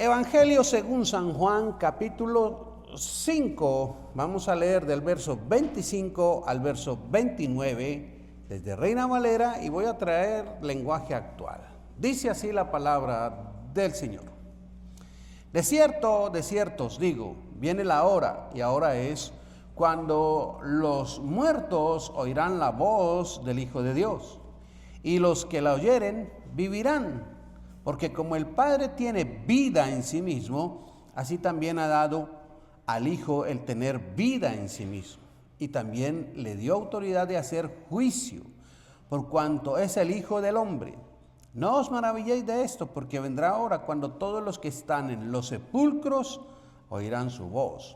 Evangelio según San Juan, capítulo 5, vamos a leer del verso 25 al verso 29, desde Reina Valera, y voy a traer lenguaje actual. Dice así la palabra del Señor. De cierto os digo, viene la hora, y ahora es, cuando los muertos oirán la voz del Hijo de Dios, y los que la oyeren vivirán. Porque como el Padre tiene vida en sí mismo, así también ha dado al Hijo el tener vida en sí mismo. Y también le dio autoridad de hacer juicio, por cuanto es el Hijo del Hombre. No os maravilléis de esto, porque vendrá hora cuando todos los que están en los sepulcros oirán su voz.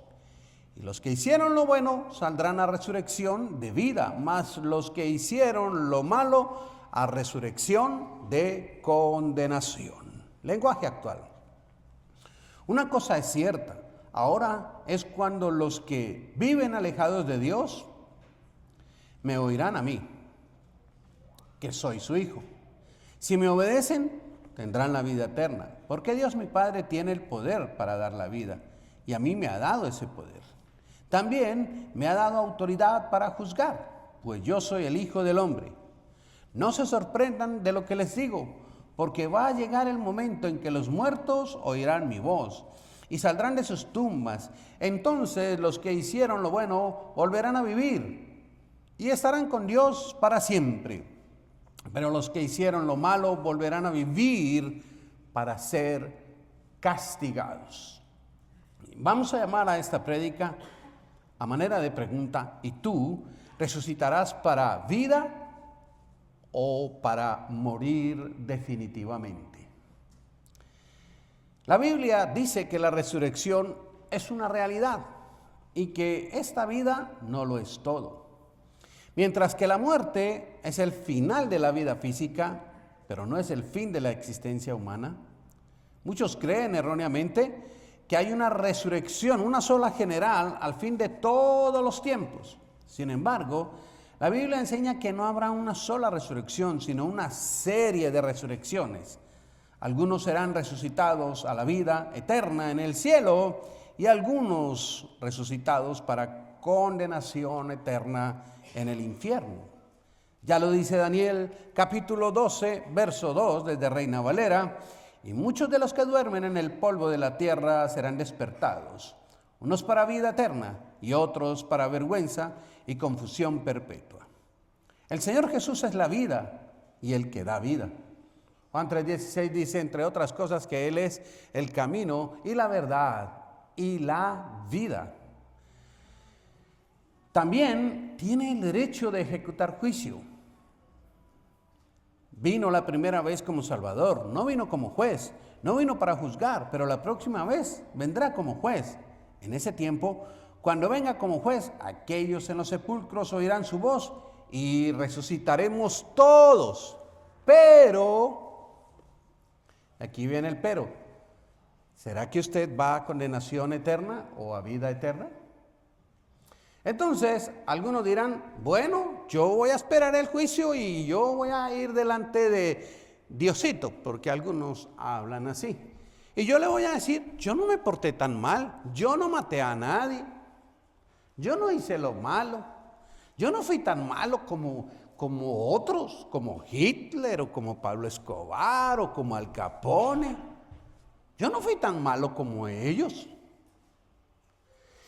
Y los que hicieron lo bueno saldrán a resurrección de vida, mas los que hicieron lo malo a resurrección de condenación. Lenguaje actual. Una cosa es cierta, ahora es cuando los que viven alejados de Dios me oirán a mí, que soy su Hijo. Si me obedecen, tendrán la vida eterna, porque Dios mi Padre tiene el poder para dar la vida, y a mí me ha dado ese poder. También me ha dado autoridad para juzgar, pues yo soy el Hijo del Hombre. No se sorprendan de lo que les digo, porque va a llegar el momento en que los muertos oirán mi voz y saldrán de sus tumbas. Entonces los que hicieron lo bueno volverán a vivir y estarán con Dios para siempre. Pero los que hicieron lo malo volverán a vivir para ser castigados. Vamos a llamar a esta prédica a manera de pregunta: ¿y tú resucitarás para vida o para morir definitivamente? La Biblia dice que la resurrección es una realidad y que esta vida no lo es todo. Mientras que la muerte es el final de la vida física, pero no es el fin de la existencia humana. Muchos creen erróneamente que hay una resurrección, una sola general, al fin de todos los tiempos. Sin embargo, la Biblia enseña que no habrá una sola resurrección, sino una serie de resurrecciones. Algunos serán resucitados a la vida eterna en el cielo y algunos resucitados para condenación eterna en el infierno. Ya lo dice Daniel, capítulo 12, verso 2, desde Reina Valera: y muchos de los que duermen en el polvo de la tierra serán despertados, unos para vida eterna y otros para vergüenza y confusión perpetua. El Señor Jesús es la vida y el que da vida. Juan 3:16 dice, entre otras cosas, que Él es el camino y la verdad y la vida. También tiene el derecho de ejecutar juicio. Vino la primera vez como Salvador, no vino como juez, no vino para juzgar, pero la próxima vez vendrá como juez. En ese tiempo, cuando venga como juez, aquellos en los sepulcros oirán su voz y resucitaremos todos. Pero, aquí viene el pero, ¿será que usted va a condenación eterna o a vida eterna? Entonces, algunos dirán, bueno, yo voy a esperar el juicio y yo voy a ir delante de Diosito, porque algunos hablan así. Y yo le voy a decir, yo no me porté tan mal, yo no maté a nadie, yo no hice lo malo, yo no fui tan malo como otros, como Hitler o como Pablo Escobar o como Al Capone. Yo no fui tan malo como ellos.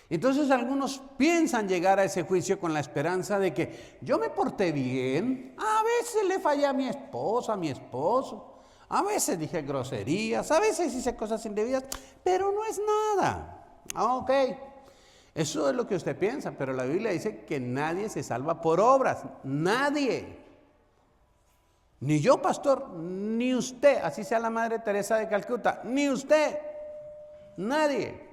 Entonces algunos piensan llegar a ese juicio con la esperanza de que yo me porté bien, a veces le fallé a mi esposa, a mi esposo, a veces dije groserías, a veces hice cosas indebidas, pero no es nada. Ok, eso es lo que usted piensa, pero la Biblia dice que nadie se salva por obras, nadie. Ni yo, pastor, ni usted, así sea la Madre Teresa de Calcuta, ni usted, nadie.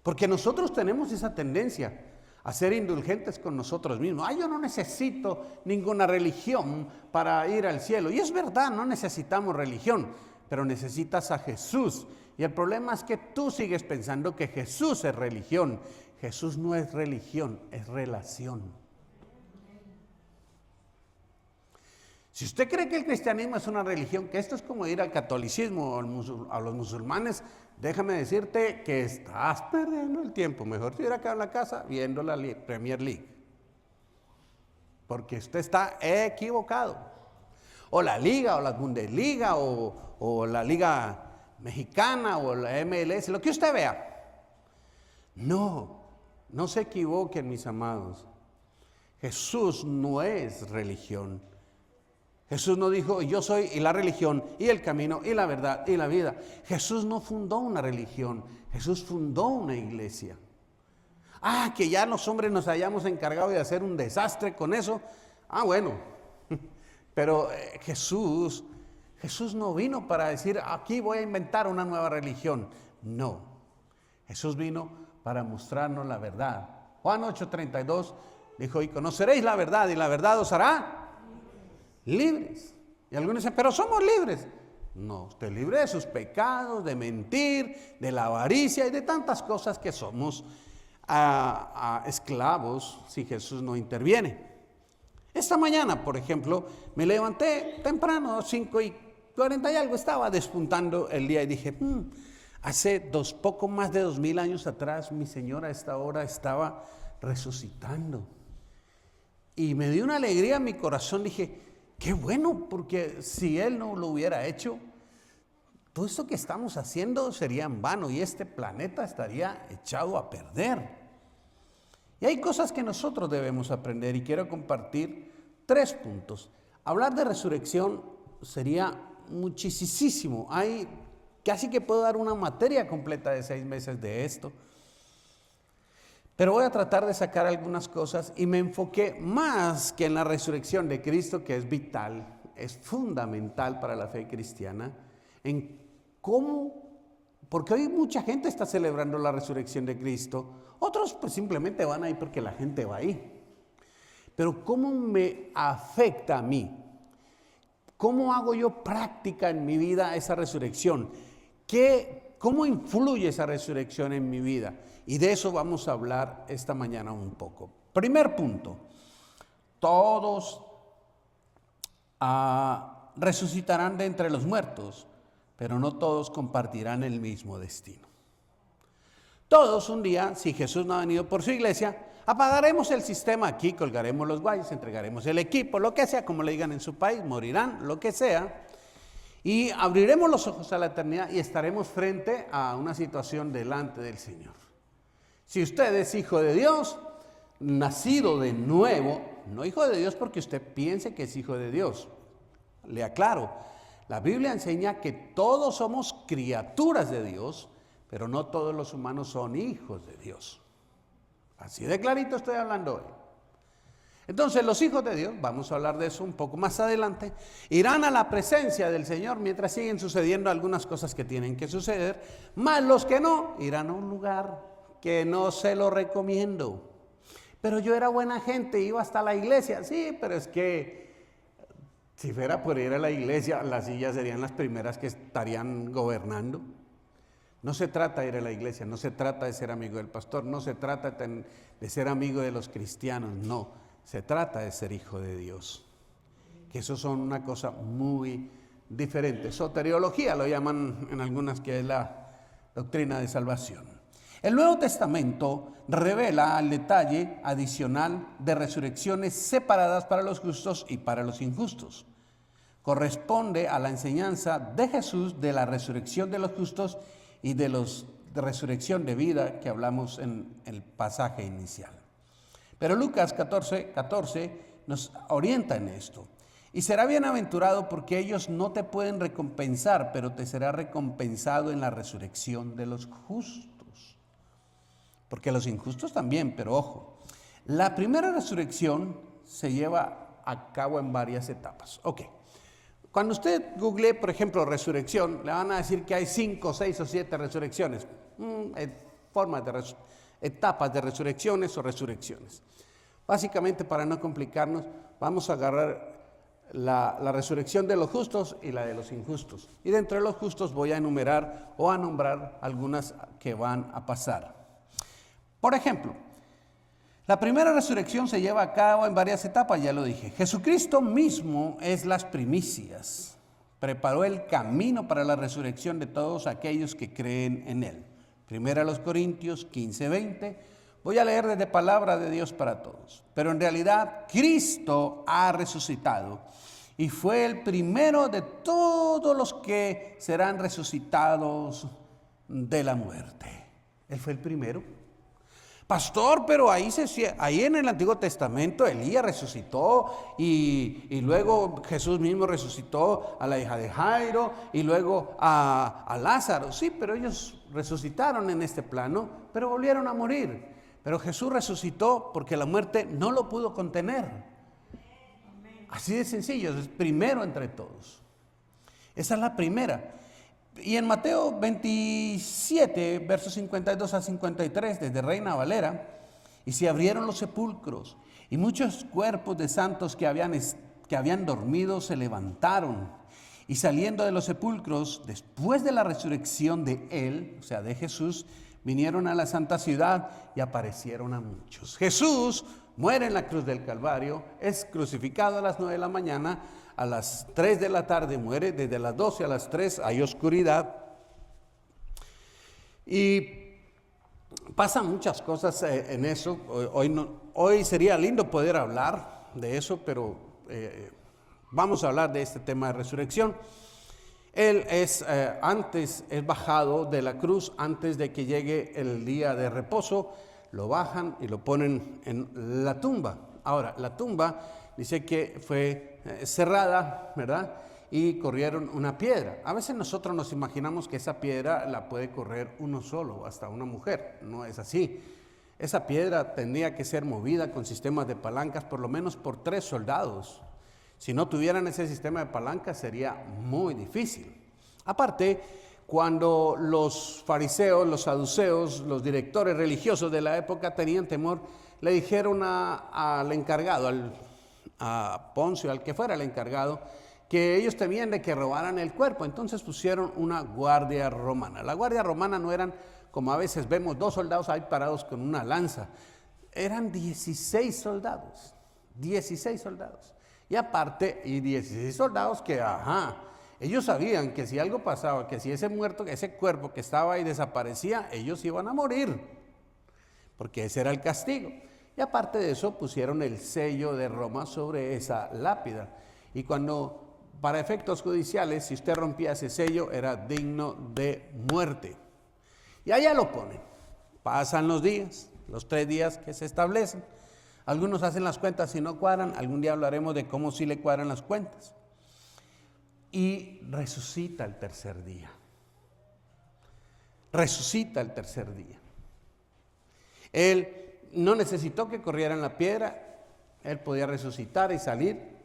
Porque nosotros tenemos esa tendencia a ser indulgentes con nosotros mismos. Yo no necesito ninguna religión para ir al cielo. Y es verdad, no necesitamos religión, pero necesitas a Jesús. Y el problema es que tú sigues pensando que Jesús es religión. Jesús no es religión, es relación. Si usted cree que el cristianismo es una religión, que esto es como ir al catolicismo o a los musulmanes, déjame decirte que estás perdiendo el tiempo. Mejor estuviera acá en la casa viendo la Premier League. Porque usted está equivocado. O la Liga, o la Bundesliga, o la Liga Mexicana, o la MLS, lo que usted vea. No se equivoquen, mis amados. Jesús no es religión. Jesús no dijo, yo soy y la religión, y el camino, y la verdad, y la vida. Jesús no fundó una religión, Jesús fundó una iglesia. Que ya los hombres nos hayamos encargado de hacer un desastre con eso. Bueno, pero Jesús no vino para decir, aquí voy a inventar una nueva religión. No, Jesús vino para mostrarnos la verdad. Juan 8:32 dijo, y conoceréis la verdad, y la verdad os hará libres. Y algunos dicen, pero somos libres. No, usted es libre de sus pecados, de mentir, de la avaricia y de tantas cosas que somos esclavos si Jesús no interviene. Esta mañana, por ejemplo, me levanté temprano, 5:40 y algo, estaba despuntando el día y dije, hace poco más de 2000 años atrás, mi Señor a esta hora estaba resucitando. Y me dio una alegría en mi corazón, dije, qué bueno, porque si Él no lo hubiera hecho, todo esto que estamos haciendo sería en vano y este planeta estaría echado a perder. Y hay cosas que nosotros debemos aprender y quiero compartir 3 puntos. Hablar de resurrección sería muchísimo. Hay casi que puedo dar una materia completa de 6 meses de esto. Pero voy a tratar de sacar algunas cosas y me enfoqué más que en la resurrección de Cristo, que es vital, es fundamental para la fe cristiana, en cómo, porque hoy mucha gente está celebrando la resurrección de Cristo, otros pues simplemente van ahí porque la gente va ahí. Pero cómo me afecta a mí, cómo hago yo práctica en mi vida esa resurrección, cómo influye esa resurrección en mi vida. Y de eso vamos a hablar esta mañana un poco. Primer punto, todos resucitarán de entre los muertos, pero no todos compartirán el mismo destino. Todos un día, si Jesús no ha venido por su iglesia, apagaremos el sistema aquí, colgaremos los guayos, entregaremos el equipo, lo que sea, como le digan en su país, morirán, lo que sea, y abriremos los ojos a la eternidad y estaremos frente a una situación delante del Señor. Si usted es hijo de Dios, nacido de nuevo, no hijo de Dios porque usted piense que es hijo de Dios. Le aclaro, la Biblia enseña que todos somos criaturas de Dios, pero no todos los humanos son hijos de Dios. Así de clarito estoy hablando hoy. Entonces los hijos de Dios, vamos a hablar de eso un poco más adelante, irán a la presencia del Señor mientras siguen sucediendo algunas cosas que tienen que suceder, más los que no, irán a un lugar que no se lo recomiendo. Pero yo era buena gente, iba hasta la iglesia. Sí, pero es que si fuera por ir a la iglesia, las sillas serían las primeras que estarían gobernando. No se trata de ir a la iglesia, no se trata de ser amigo del pastor, no se trata de ser amigo de los cristianos, no, se trata de ser hijo de Dios. Que eso son una cosa muy diferente. Soteriología lo llaman en algunas, que es la doctrina de salvación. El Nuevo Testamento revela el detalle adicional de resurrecciones separadas para los justos y para los injustos. Corresponde a la enseñanza de Jesús de la resurrección de los justos y de resurrección de vida que hablamos en el pasaje inicial. Pero Lucas 14 nos orienta en esto. Y será bienaventurado porque ellos no te pueden recompensar, pero te será recompensado en la resurrección de los justos. Porque los injustos también, pero ojo, la primera resurrección se lleva a cabo en varias etapas. Ok, cuando usted googlee, por ejemplo, resurrección, le van a decir que hay 5, 6 o 7 resurrecciones, etapas de resurrecciones o resurrecciones. Básicamente, para no complicarnos, vamos a agarrar la resurrección de los justos y la de los injustos. Y dentro de los justos voy a enumerar o a nombrar algunas que van a pasar. Por ejemplo, La primera resurrección se lleva a cabo en varias etapas, ya lo dije. Jesucristo mismo es las primicias. Preparó el camino para la resurrección de todos aquellos que creen en Él. Primera a los Corintios 15:20. Voy a leer desde Palabra de Dios para todos. Pero en realidad Cristo ha resucitado y fue el primero de todos los que serán resucitados de la muerte. Él fue el primero. Pastor, pero ahí en el Antiguo Testamento Elías resucitó y luego Jesús mismo resucitó a la hija de Jairo y luego a Lázaro. Sí, pero ellos resucitaron en este plano, pero volvieron a morir. Pero Jesús resucitó porque la muerte no lo pudo contener. Así de sencillo, es primero entre todos. Esa es la primera. Y en Mateo 27, versos 52 a 53, desde Reina Valera, y se abrieron los sepulcros, y muchos cuerpos de santos que habían dormido se levantaron, y saliendo de los sepulcros, después de la resurrección de Él, o sea, de Jesús, vinieron a la santa ciudad y aparecieron a muchos. Jesús muere en la cruz del Calvario, es crucificado a las 9 de la mañana, a las 3 de la tarde muere, desde las 12 a las 3 hay oscuridad. Y pasan muchas cosas en eso. Hoy sería lindo poder hablar de eso, pero vamos a hablar de este tema de resurrección. Él es bajado de la cruz antes de que llegue el día de reposo. Lo bajan y lo ponen en la tumba. Ahora, la tumba dice que fue cerrada, ¿verdad? Y corrieron una piedra. A veces nosotros nos imaginamos que esa piedra la puede correr uno solo, hasta una mujer. No es así. Esa piedra tendría que ser movida con sistemas de palancas por lo menos por 3 soldados. Si no tuvieran ese sistema de palancas sería muy difícil. Aparte, cuando los fariseos, los saduceos, los directores religiosos de la época tenían temor, le dijeron al encargado, a Poncio, al que fuera el encargado, que ellos temían de que robaran el cuerpo. Entonces pusieron una guardia romana. La guardia romana no eran, como a veces vemos, 2 soldados ahí parados con una lanza. Eran 16 soldados. 16 soldados. Y aparte, 16 soldados que, ellos sabían que si algo pasaba, que si ese cuerpo que estaba ahí desaparecía, ellos iban a morir. Porque ese era el castigo. Y aparte de eso, pusieron el sello de Roma sobre esa lápida. Y para efectos judiciales, si usted rompía ese sello, era digno de muerte. Y allá lo ponen. Pasan los días, los 3 días que se establecen. Algunos hacen las cuentas y no cuadran. Algún día hablaremos de cómo sí le cuadran las cuentas. Y resucita el tercer día. Resucita el tercer día. Él no necesitó que corrieran la piedra, él podía resucitar y salir,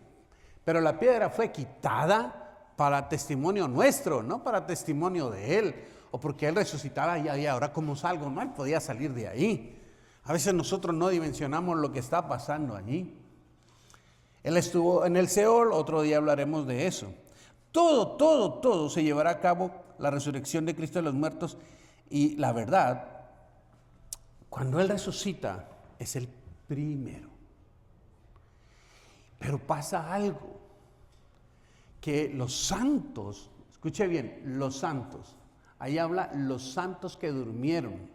pero la piedra fue quitada para testimonio nuestro, no para testimonio de él, o porque él resucitara y ahora ¿cómo salgo? No, él podía salir de ahí. A veces nosotros no dimensionamos lo que está pasando allí. Él estuvo en el Seol, otro día hablaremos de eso. Todo se llevará a cabo, la resurrección de Cristo de los muertos, y la verdad, cuando Él resucita, es el primero. Pero pasa algo, que los santos, escuche bien, los santos, ahí habla los santos que durmieron,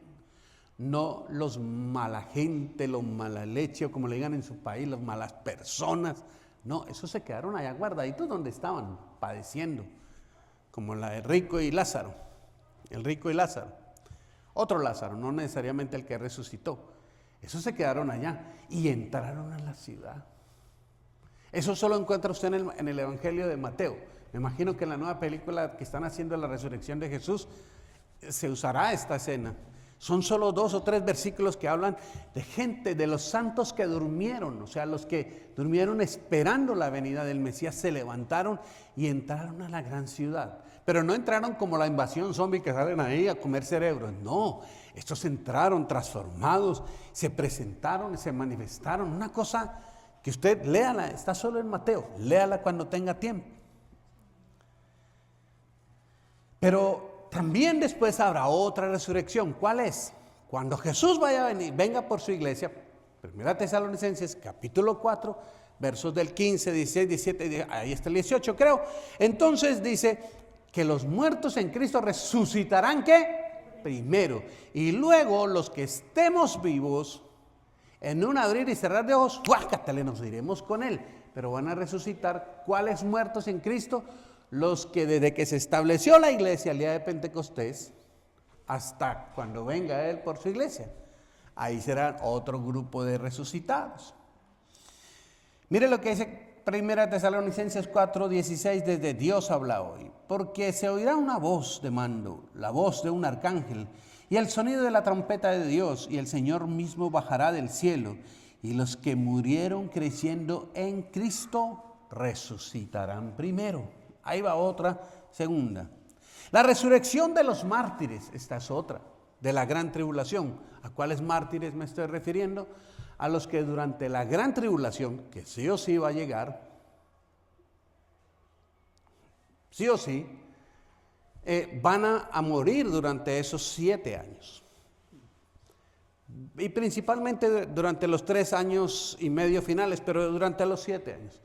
no los mala gente, los mala leche, o como le digan en su país, las malas personas. No, esos se quedaron allá guardaditos donde estaban, padeciendo, como la de Rico y Lázaro, el rico y Lázaro. Otro Lázaro, no necesariamente el que resucitó. Esos se quedaron allá y entraron a la ciudad. Eso solo encuentra usted en el Evangelio de Mateo. Me imagino que en la nueva película que están haciendo de la resurrección de Jesús se usará esta escena. Son solo 2 o 3 versículos que hablan de gente, de los santos que durmieron, o sea, los que durmieron esperando la venida del Mesías, se levantaron y entraron a la gran ciudad. Pero no entraron como la invasión zombie que salen ahí a comer cerebros. No, estos entraron transformados, se presentaron, se manifestaron. Una cosa que usted léala, está solo en Mateo, léala cuando tenga tiempo. Pero también después habrá otra resurrección. ¿Cuál es? Cuando Jesús venga por su iglesia, Primera Tesalonicenses, capítulo 4, versos del 15, 16, 17, ahí está el 18 creo. Entonces dice que los muertos en Cristo resucitarán, ¿qué? Primero. Y luego los que estemos vivos, en un abrir y cerrar de ojos, ¡guácatale!, nos iremos con Él. Pero van a resucitar, ¿cuáles muertos en Cristo? Los que desde que se estableció la iglesia el día de Pentecostés, hasta cuando venga Él por su iglesia. Ahí serán otro grupo de resucitados. Mire lo que dice Primera Tesalonicenses 4:16, desde Dios habla hoy. Porque se oirá una voz de mando, la voz de un arcángel, y el sonido de la trompeta de Dios, y el Señor mismo bajará del cielo, y los que murieron creyendo en Cristo resucitarán primero. Ahí va otra, segunda. La resurrección de los mártires, esta es otra, de la gran tribulación. ¿A cuáles mártires me estoy refiriendo? A los que durante la gran tribulación, que sí o sí va a llegar, sí o sí, van a morir durante esos 7 años. Y principalmente durante los 3 años y medio finales, pero durante los 7 años.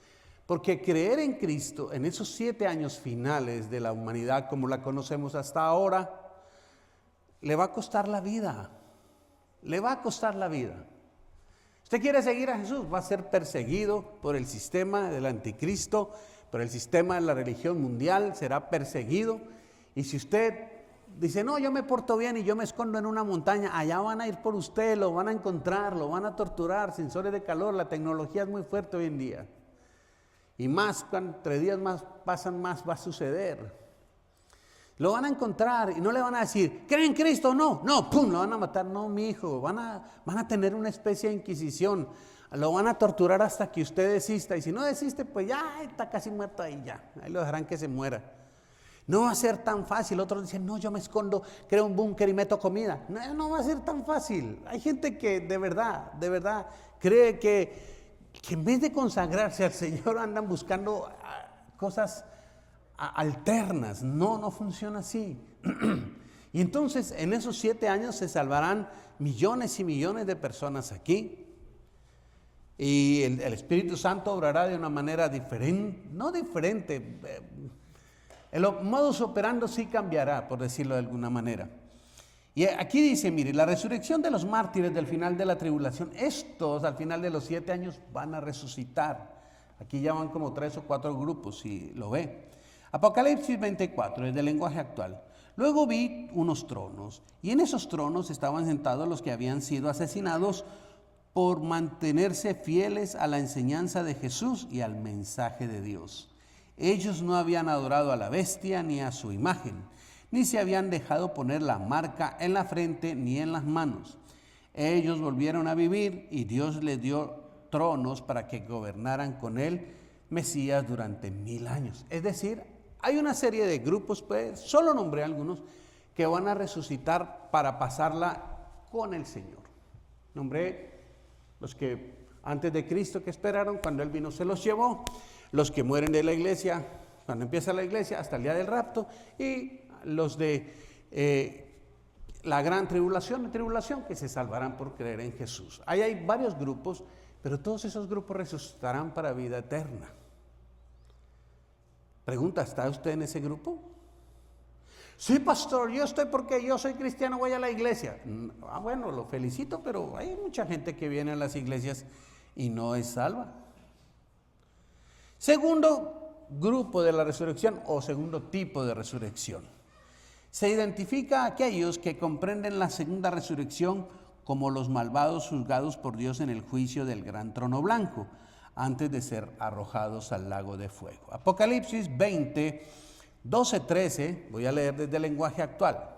Porque creer en Cristo en esos 7 años finales de la humanidad como la conocemos hasta ahora, le va a costar la vida. Le va a costar la vida. Usted quiere seguir a Jesús, va a ser perseguido por el sistema del anticristo, por el sistema de la religión mundial, será perseguido. Y si usted dice, no, yo me porto bien y yo me escondo en una montaña, allá van a ir por usted, lo van a encontrar, lo van a torturar, sensores de calor, la tecnología es muy fuerte hoy en día. Y más, entre días más pasan, más va a suceder. Lo van a encontrar y no le van a decir, ¿cree en Cristo o no? No, pum, lo van a matar. No, mi hijo, van a tener una especie de inquisición. Lo van a torturar hasta que usted desista. Y si no desiste, pues ya está casi muerto ahí ya. Ahí lo dejarán que se muera. No va a ser tan fácil. Otros dicen, no, yo me escondo, creo un búnker y meto comida. No, no va a ser tan fácil. Hay gente que de verdad cree que en vez de consagrarse al Señor andan buscando cosas alternas. No funciona así. Y entonces en esos 7 años se salvarán millones y millones de personas aquí. Y el Espíritu Santo obrará de una manera diferente, no diferente. El modus operandi sí cambiará, por decirlo de alguna manera. Y aquí dice, mire, la resurrección de los mártires del final de la tribulación, estos al final de los 7 años van a resucitar. Aquí ya van como 3 o 4 grupos, si lo ve. Apocalipsis 24, es del lenguaje actual. Luego vi unos tronos, y en esos tronos estaban sentados los que habían sido asesinados por mantenerse fieles a la enseñanza de Jesús y al mensaje de Dios. Ellos no habían adorado a la bestia ni a su imagen, ni se habían dejado poner la marca en la frente ni en las manos. Ellos volvieron a vivir y Dios les dio tronos para que gobernaran con él Mesías durante 1000 años. Es decir, hay una serie de grupos, pues, solo nombré algunos, que van a resucitar para pasarla con el Señor. Nombré los que antes de Cristo que esperaron, cuando Él vino se los llevó, los que mueren de la iglesia, cuando empieza la iglesia, hasta el día del rapto, y los de la gran tribulación que se salvarán por creer en Jesús. Ahí hay varios grupos, pero todos esos grupos resucitarán para vida eterna. Pregunta, ¿está usted en ese grupo? Sí, pastor, yo estoy porque yo soy cristiano, voy a la iglesia. Bueno, lo felicito, pero hay mucha gente que viene a las iglesias y no es salva. Segundo grupo de la resurrección o segundo tipo de resurrección. Se identifica a aquellos que comprenden la segunda resurrección como los malvados juzgados por Dios en el juicio del gran trono blanco, antes de ser arrojados al lago de fuego. Apocalipsis 20, 12, 13, voy a leer desde el lenguaje actual.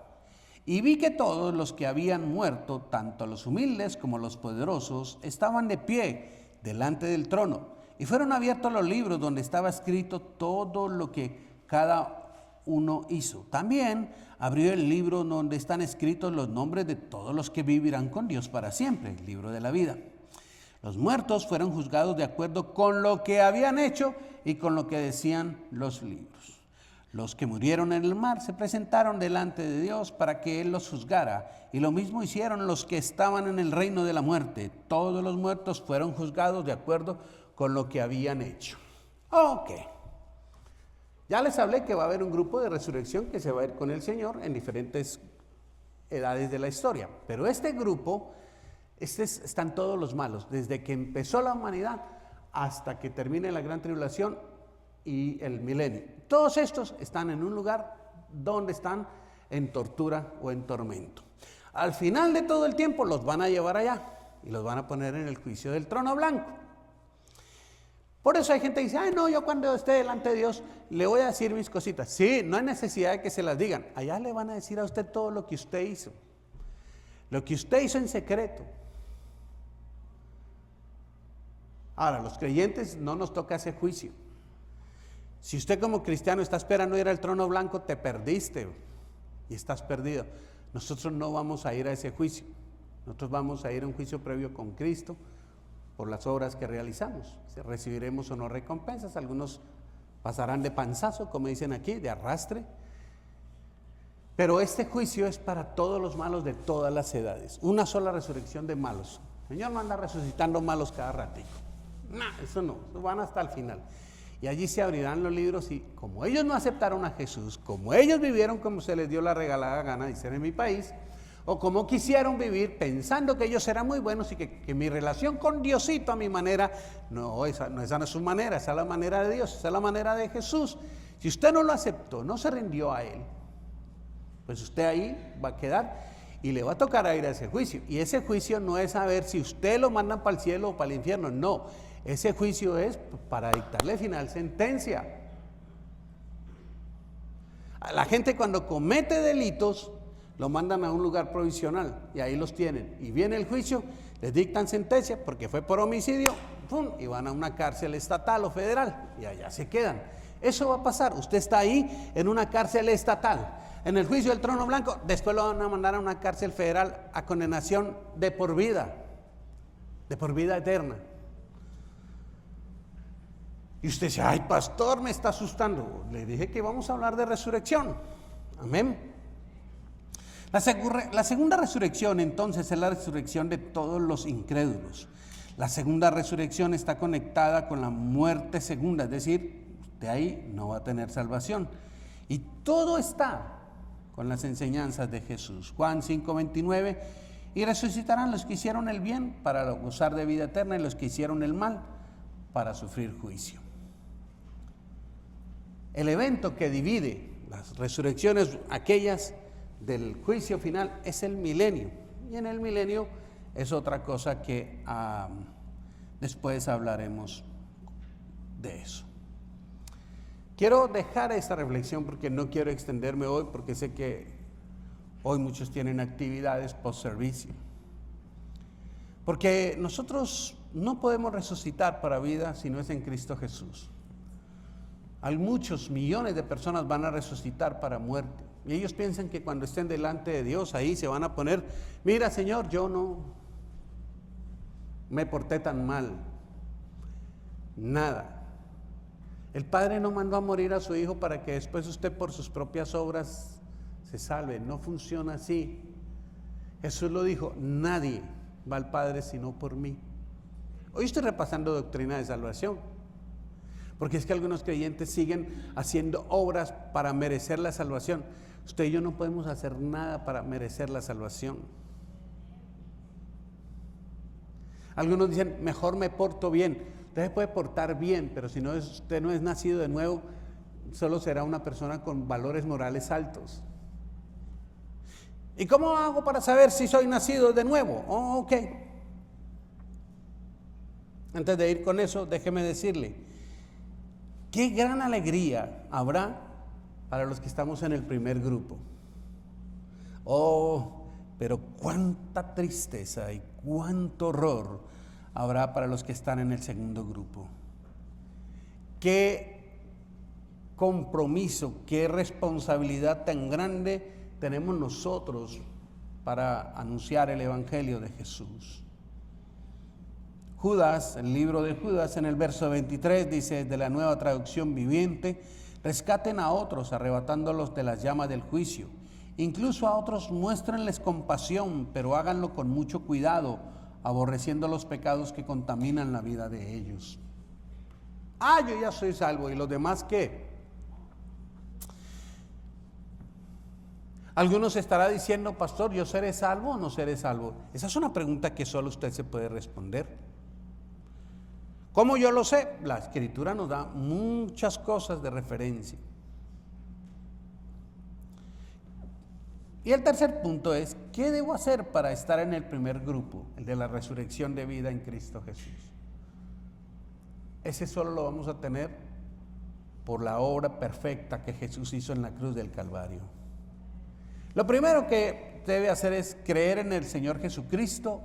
Y vi que todos los que habían muerto, tanto los humildes como los poderosos, estaban de pie delante del trono. Y fueron abiertos los libros donde estaba escrito todo lo que cada uno hizo. También abrió el libro donde están escritos los nombres de todos los que vivirán con Dios para siempre, el libro de la vida. Los muertos fueron juzgados de acuerdo con lo que habían hecho y con lo que decían los libros. Los que murieron en el mar se presentaron delante de Dios para que Él los juzgara, y lo mismo hicieron los que estaban en el reino de la muerte. Todos los muertos fueron juzgados de acuerdo con lo que habían hecho. Ok. Ya les hablé que va a haber un grupo de resurrección que se va a ir con el Señor en diferentes edades de la historia. Pero este grupo, están todos los malos, desde que empezó la humanidad hasta que termine la gran tribulación y el milenio. Todos estos están en un lugar donde están en tortura o en tormento. Al final de todo el tiempo los van a llevar allá y los van a poner en el juicio del trono blanco. Por eso hay gente que dice, ay no, yo cuando esté delante de Dios le voy a decir mis cositas. Sí, no hay necesidad de que se las digan. Allá le van a decir a usted todo lo que usted hizo. Lo que usted hizo en secreto. Ahora, los creyentes no nos toca ese juicio. Si usted como cristiano está esperando ir al trono blanco, te perdiste y estás perdido. Nosotros no vamos a ir a ese juicio. Nosotros vamos a ir a un juicio previo con Cristo por las obras que realizamos. Si recibiremos o no recompensas, algunos pasarán de panzazo, como dicen aquí, de arrastre. Pero este juicio es para todos los malos de todas las edades. Una sola resurrección de malos. El Señor no anda resucitando malos cada ratito. No, eso van hasta el final. Y allí se abrirán los libros y como ellos no aceptaron a Jesús, como ellos vivieron como se les dio la regalada gana, dicen en mi país, o como quisieron vivir pensando que ellos eran muy buenos y que mi relación con Diosito a mi manera, esa no es su manera, esa es la manera de Dios, esa es la manera de Jesús. Si usted no lo aceptó, no se rindió a Él, pues usted ahí va a quedar y le va a tocar a ir a ese juicio. Y ese juicio no es saber si usted lo mandan para el cielo o para el infierno, no. Ese juicio es para dictarle final sentencia. A la gente cuando comete delitos lo mandan a un lugar provisional y ahí los tienen. Y viene el juicio, les dictan sentencia porque fue por homicidio, ¡pum!, y van a una cárcel estatal o federal y allá se quedan. Eso va a pasar. Usted está ahí en una cárcel estatal. En el juicio del trono blanco, después lo van a mandar a una cárcel federal a condenación de por vida eterna. Y usted dice, ay pastor, me está asustando. Le dije que vamos a hablar de resurrección. Amén. La segunda resurrección entonces es la resurrección de todos los incrédulos. La segunda resurrección está conectada con la muerte segunda, es decir, de ahí no va a tener salvación. Y todo está con las enseñanzas de Jesús. Juan 5:29, y resucitarán los que hicieron el bien para gozar de vida eterna y los que hicieron el mal para sufrir juicio. El evento que divide las resurrecciones, aquellas del juicio final, es el milenio. Y en el milenio es otra cosa que después hablaremos de eso. Quiero dejar esta reflexión porque no quiero extenderme hoy, porque sé que hoy muchos tienen actividades post servicio. Porque nosotros no podemos resucitar para vida si no es en Cristo Jesús. Hay muchos millones de personas van a resucitar para muerte. Y ellos piensan que cuando estén delante de Dios ahí se van a poner, mira Señor, yo no me porté tan mal. Nada. El Padre no mandó a morir a su Hijo para que después usted por sus propias obras se salve. No funciona así. Jesús lo dijo, nadie va al Padre sino por mí. Hoy estoy repasando doctrina de salvación. Porque es que algunos creyentes siguen haciendo obras para merecer la salvación. Usted y yo no podemos hacer nada para merecer la salvación. Algunos dicen, mejor me porto bien. Usted se puede portar bien, pero si usted no es nacido de nuevo, solo será una persona con valores morales altos. ¿Y cómo hago para saber si soy nacido de nuevo? Ok. Antes de ir con eso, déjeme decirle, qué gran alegría habrá para los que estamos en el primer grupo. Oh, pero cuánta tristeza y cuánto horror habrá para los que están en el segundo grupo. Qué compromiso, qué responsabilidad tan grande tenemos nosotros para anunciar el Evangelio de Jesús. Judas, el libro de Judas, en el verso 23 dice, de la Nueva Traducción Viviente, Rescaten a otros arrebatándolos de las llamas del juicio. Incluso a otros muéstrenles compasión, pero háganlo con mucho cuidado, aborreciendo los pecados que contaminan la vida de ellos. Yo ya soy salvo, ¿y los demás qué? Algunos estará diciendo, pastor, ¿yo seré salvo o no seré salvo? Esa es una pregunta que solo usted se puede responder. ¿Cómo yo lo sé? La Escritura nos da muchas cosas de referencia. Y el tercer punto es, ¿qué debo hacer para estar en el primer grupo, el de la resurrección de vida en Cristo Jesús? Ese solo lo vamos a tener por la obra perfecta que Jesús hizo en la cruz del Calvario. Lo primero que debe hacer es creer en el Señor Jesucristo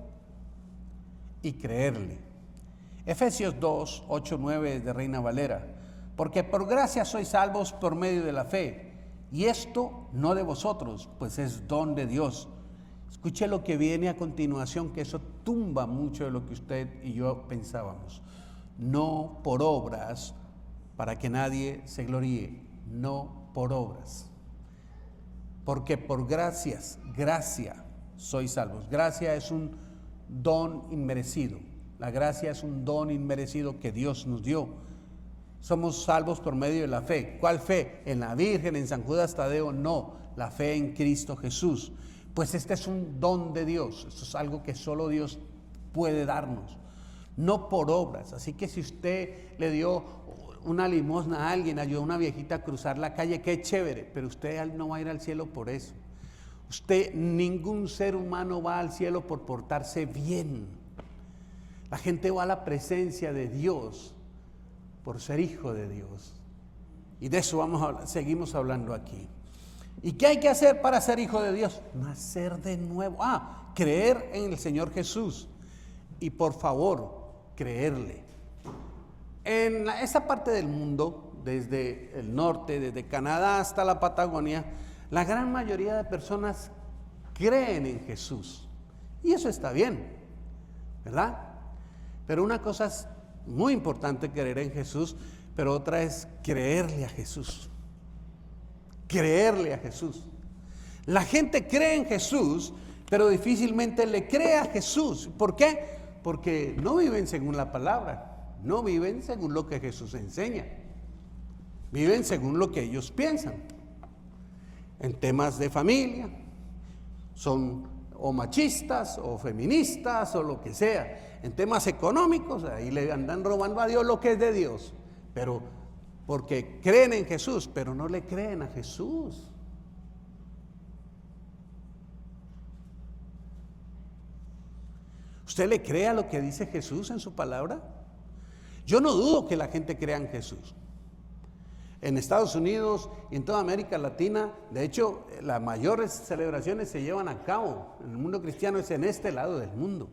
y creerle. Efesios 2, 8, 9 de Reina Valera. Porque por gracia sois salvos por medio de la fe, y esto no de vosotros, pues es don de Dios. Escuche lo que viene a continuación, que eso tumba mucho de lo que usted y yo pensábamos. No por obras, para que nadie se gloríe, no por obras. Porque por gracia sois salvos. Gracia es un don inmerecido. La gracia es un don inmerecido que Dios nos dio. Somos salvos por medio de la fe. ¿Cuál fe? ¿En la Virgen, en San Judas Tadeo? No, la fe en Cristo Jesús. Pues este es un don de Dios. Esto es algo que solo Dios puede darnos, no por obras. Así que si usted le dio una limosna a alguien, ayudó a una viejita a cruzar la calle, qué chévere, pero usted no va a ir al cielo por eso. Ningún ser humano va al cielo por portarse bien. La gente va a la presencia de Dios por ser hijo de Dios. Y de eso seguimos hablando aquí. ¿Y qué hay que hacer para ser hijo de Dios? Nacer de nuevo. Creer en el Señor Jesús. Y por favor, creerle. En esta parte del mundo, desde el norte, desde Canadá hasta la Patagonia, la gran mayoría de personas creen en Jesús. Y eso está bien, ¿verdad? Pero una cosa es muy importante, creer en Jesús, pero otra es creerle a Jesús. Creerle a Jesús. La gente cree en Jesús, pero difícilmente le cree a Jesús. ¿Por qué? Porque no viven según la palabra, no viven según lo que Jesús enseña, viven según lo que ellos piensan. En temas de familia, son o machistas o feministas o lo que sea. En temas económicos, ahí le andan robando a Dios lo que es de Dios, pero porque creen en Jesús, pero no le creen a Jesús. ¿Usted le cree a lo que dice Jesús en su palabra? Yo no dudo que la gente crea en Jesús. En Estados Unidos y en toda América Latina, de hecho, las mayores celebraciones se llevan a cabo en el mundo cristiano, es en este lado del mundo.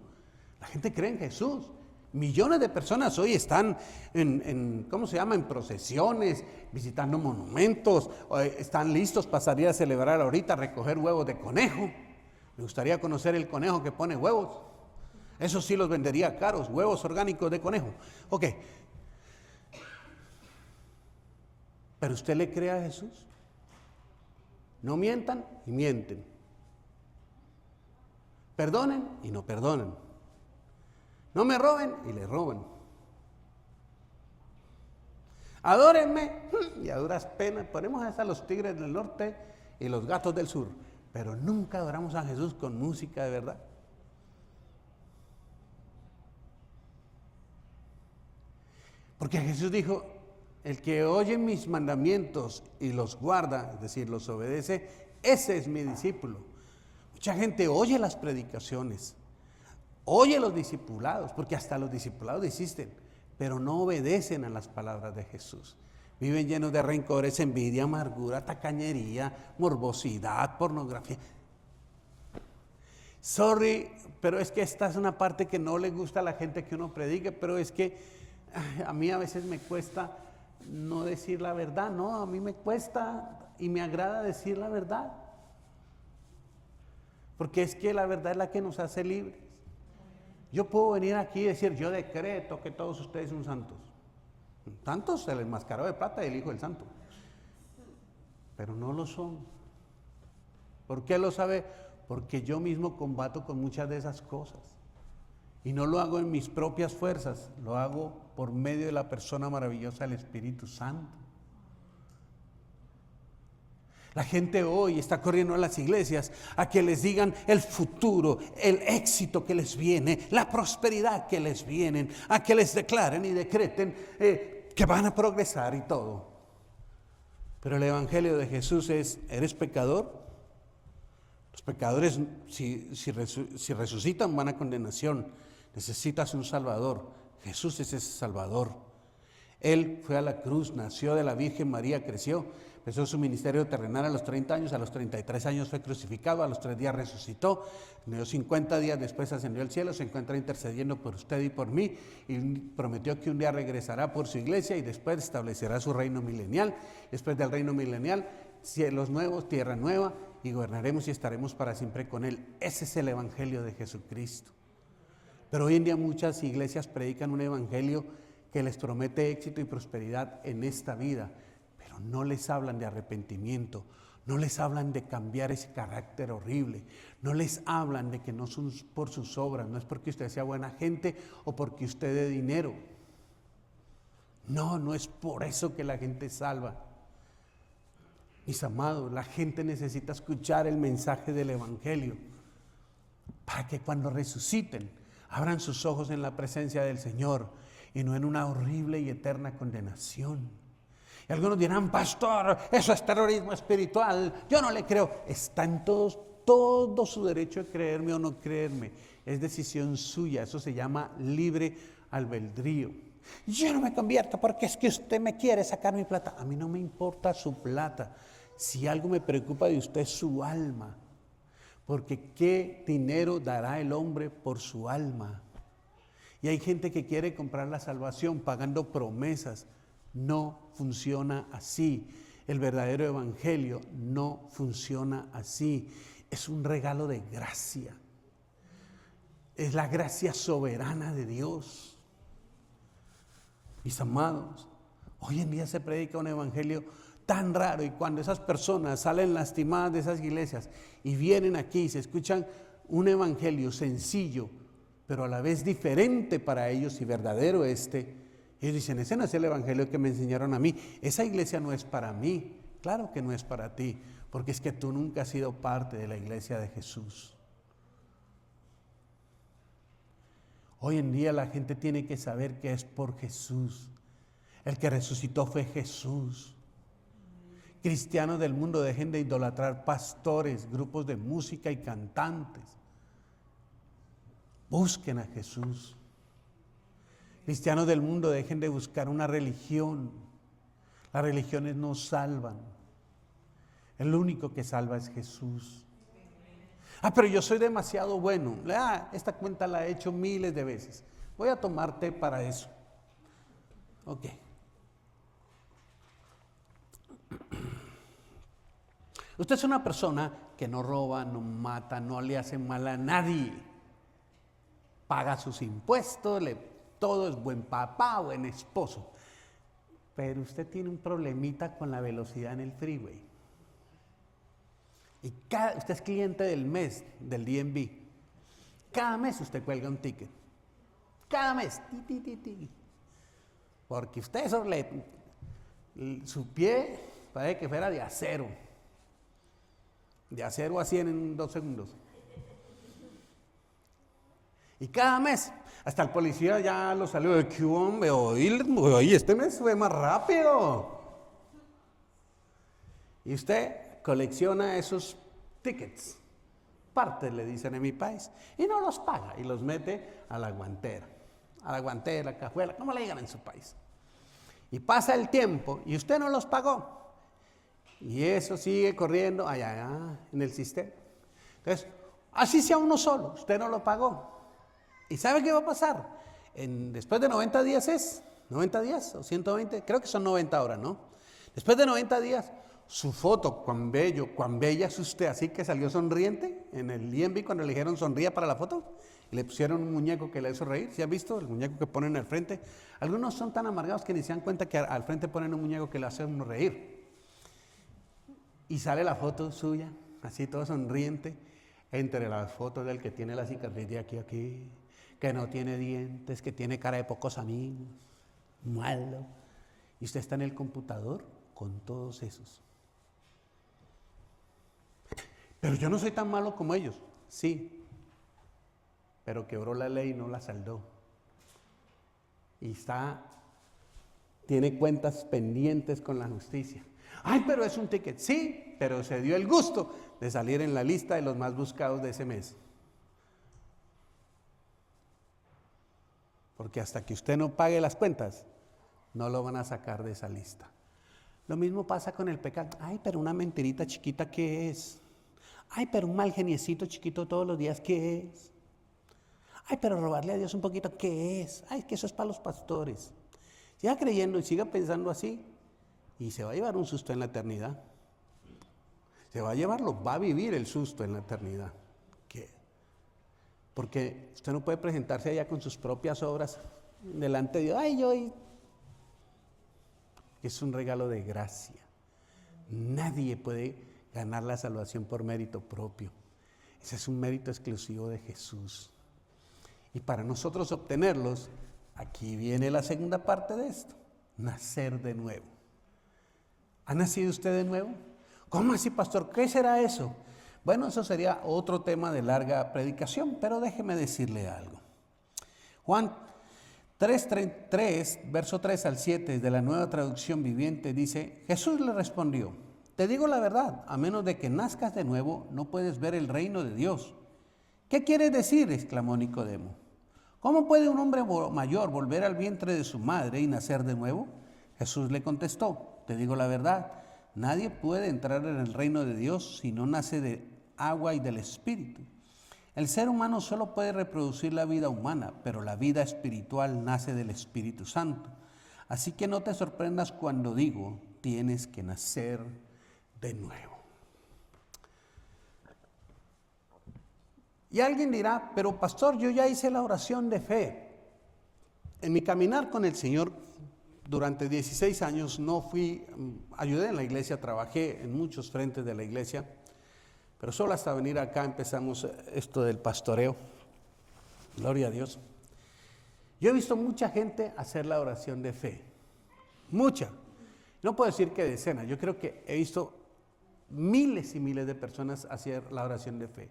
La gente cree en Jesús. Millones de personas hoy están en procesiones, visitando monumentos, están listos para salir a celebrar ahorita, recoger huevos de conejo. Me gustaría conocer el conejo que pone huevos. Eso sí los vendería caros, huevos orgánicos de conejo. Ok. ¿Pero usted le cree a Jesús? No mientan y mienten. Perdonen y no perdonan. No me roben y le roban. Adórenme y a duras penas ponemos hasta los tigres del norte y los gatos del sur, pero nunca adoramos a Jesús con música de verdad. Porque Jesús dijo, el que oye mis mandamientos y los guarda, es decir, los obedece, ese es mi discípulo. Mucha gente oye las predicaciones, oye los discipulados, porque hasta los discipulados existen, pero no obedecen a las palabras de Jesús. Viven llenos de rencores, envidia, amargura, tacañería, morbosidad, pornografía. Sorry, pero es que esta es una parte que no le gusta a la gente que uno predique, pero es que a mí a veces me cuesta no decir la verdad, no, a mí me cuesta y me agrada decir la verdad. Porque es que la verdad es la que nos hace libres. Yo puedo venir aquí y decir, yo decreto que todos ustedes son santos. Santos, el enmascarado de plata y el hijo del santo. pero no lo son. ¿Por qué lo sabe? Porque yo mismo combato con muchas de esas cosas. Y no lo hago en mis propias fuerzas, lo hago por medio de la persona maravillosa del Espíritu Santo. La gente hoy está corriendo a las iglesias a que les digan el futuro, el éxito que les viene, la prosperidad que les viene, a que les declaren y decreten que van a progresar y todo. Pero el evangelio de Jesús es: ¿eres pecador? Los pecadores, si resucitan, van a condenación. Necesitas un Salvador. Jesús es ese Salvador. Él fue a la cruz, nació de la Virgen María, creció, empezó su ministerio terrenal a los 30 años, a los 33 años fue crucificado, a los 3 días resucitó, 50 días después ascendió al cielo, se encuentra intercediendo por usted y por mí, y prometió que un día regresará por su iglesia y después establecerá su reino milenial. Después del reino milenial, cielos nuevos, tierra nueva, y gobernaremos y estaremos para siempre con Él. Ese es el evangelio de Jesucristo. Pero hoy en día muchas iglesias predican un evangelio que les promete éxito y prosperidad en esta vida, pero no les hablan de arrepentimiento, no les hablan de cambiar ese carácter horrible, no les hablan de que no son por sus obras, no es porque usted sea buena gente o porque usted dé dinero. No es por eso que la gente salva. Mis amados, la gente necesita escuchar el mensaje del evangelio para que cuando resuciten abran sus ojos en la presencia del Señor y no en una horrible y eterna condenación. Y algunos dirán: pastor, eso es terrorismo espiritual, yo no le creo. Está en todo su derecho de creerme o no creerme, es decisión suya. Eso se llama libre albedrío. Yo no me convierto porque es que usted me quiere sacar mi plata. A mí no me importa su plata. Si algo me preocupa de usted es su alma. Porque ¿qué dinero dará el hombre por su alma? Y hay gente que quiere comprar la salvación pagando promesas. No funciona así. El verdadero evangelio no funciona así. Es un regalo de gracia. Es la gracia soberana de Dios. Mis amados, hoy en día se predica un evangelio tan raro, y cuando esas personas salen lastimadas de esas iglesias y vienen aquí y se escuchan un evangelio sencillo, pero a la vez diferente para ellos y verdadero ellos dicen: ese no es el evangelio que me enseñaron a mí, esa iglesia no es para mí. Claro que no es para ti, porque es que tú nunca has sido parte de la iglesia de Jesús. Hoy en día la gente tiene que saber que es por Jesús. El que resucitó fue Jesús. Cristianos del mundo, dejen de idolatrar pastores, grupos de música y cantantes. Busquen a Jesús. Cristianos del mundo, dejen de buscar una religión. Las religiones no salvan. El único que salva es Jesús. Pero yo soy demasiado bueno. Esta cuenta la he hecho miles de veces. Voy a tomar té para eso. Ok. Usted es una persona que no roba, no mata, no le hace mal a nadie. Paga sus impuestos, todo es buen papá, buen esposo. Pero usted tiene un problemita con la velocidad en el freeway. Y usted es cliente del mes del DMV. Cada mes usted cuelga un ticket. Cada mes. Porque usted su pie parece que fuera de acero. De acero a 100 en 2 segundos. Y cada mes, hasta el policía ya lo salió de que hombre, hoy este mes fue más rápido. Y usted colecciona esos tickets, partes le dicen en mi país, y no los paga y los mete a la guantera, cajuela, como le digan en su país. Y pasa el tiempo y usted no los pagó. Y eso sigue corriendo allá en el sistema. Entonces, así sea uno solo, usted no lo pagó. ¿Y sabe qué va a pasar? Después de 90 días es, 90 días o 120, creo que son 90 ahora, ¿no? Después de 90 días, su foto, cuán bella es usted, así que salió sonriente en el DMV cuando le dijeron sonría para la foto. Y le pusieron un muñeco que le hizo reír. ¿Sí han visto? El muñeco que ponen al frente. Algunos son tan amargados que ni se dan cuenta que al frente ponen un muñeco que le hace uno reír. Y sale la foto suya, así todo sonriente, entre las fotos del que tiene la cicatriz de aquí a aquí, que no tiene dientes, que tiene cara de pocos amigos, malo. Y usted está en el computador con todos esos. Pero yo no soy tan malo como ellos, sí, pero quebró la ley y no la saldó. Y tiene cuentas pendientes con la justicia. Ay, pero es un ticket, sí, pero se dio el gusto de salir en la lista de los más buscados de ese mes. Porque hasta que usted no pague las cuentas, no lo van a sacar de esa lista. Lo mismo pasa con el pecado. Ay, pero una mentirita chiquita, ¿qué es? Ay, pero un mal geniecito chiquito todos los días, ¿qué es? Ay, pero robarle a Dios un poquito, ¿qué es? Ay, que eso es para los pastores. Siga creyendo y siga pensando así y se va a llevar un susto en la eternidad. Se va a llevarlo, va a vivir el susto en la eternidad. ¿Qué? Porque usted no puede presentarse allá con sus propias obras delante de Dios. Ay, es un regalo de gracia. Nadie puede ganar la salvación por mérito propio. Ese es un mérito exclusivo de Jesús. Y para nosotros obtenerlos, aquí viene la segunda parte de esto: nacer de nuevo. ¿Ha nacido usted de nuevo? ¿Cómo así, pastor? ¿Qué será eso? Bueno, eso sería otro tema de larga predicación, pero déjeme decirle algo. Juan 3, verso 3 al 7 de la Nueva Traducción Viviente dice: Jesús le respondió: te digo la verdad, a menos de que nazcas de nuevo, no puedes ver el reino de Dios. ¿Qué quieres decir?, exclamó Nicodemo. ¿Cómo puede un hombre mayor volver al vientre de su madre y nacer de nuevo? Jesús le contestó: te digo la verdad, nadie puede entrar en el reino de Dios si no nace de agua y del Espíritu. El ser humano solo puede reproducir la vida humana, pero la vida espiritual nace del Espíritu Santo. Así que no te sorprendas cuando digo: tienes que nacer de nuevo. Y alguien dirá: pero pastor, yo ya hice la oración de fe. En mi caminar con el Señor durante 16 años ayudé en la iglesia, trabajé en muchos frentes de la iglesia, pero solo hasta venir acá empezamos esto del pastoreo. Gloria a Dios. Yo he visto mucha gente hacer la oración de fe. Mucha. No puedo decir que decenas, yo creo que he visto miles y miles de personas hacer la oración de fe.